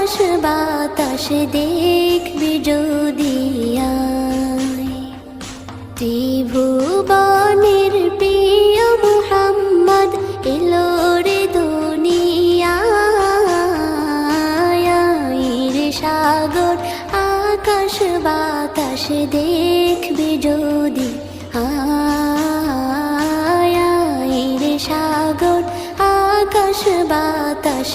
আকাশ বাতাস দেখবি যদি আয়, ত্রিভুবনের প্রিয় মুহাম্মদ এলো রে দুনিয়ায়। রে সাগর আকাশ বাতাস দেখবি যদি আয়, রে সাগর আকাশ বাতাস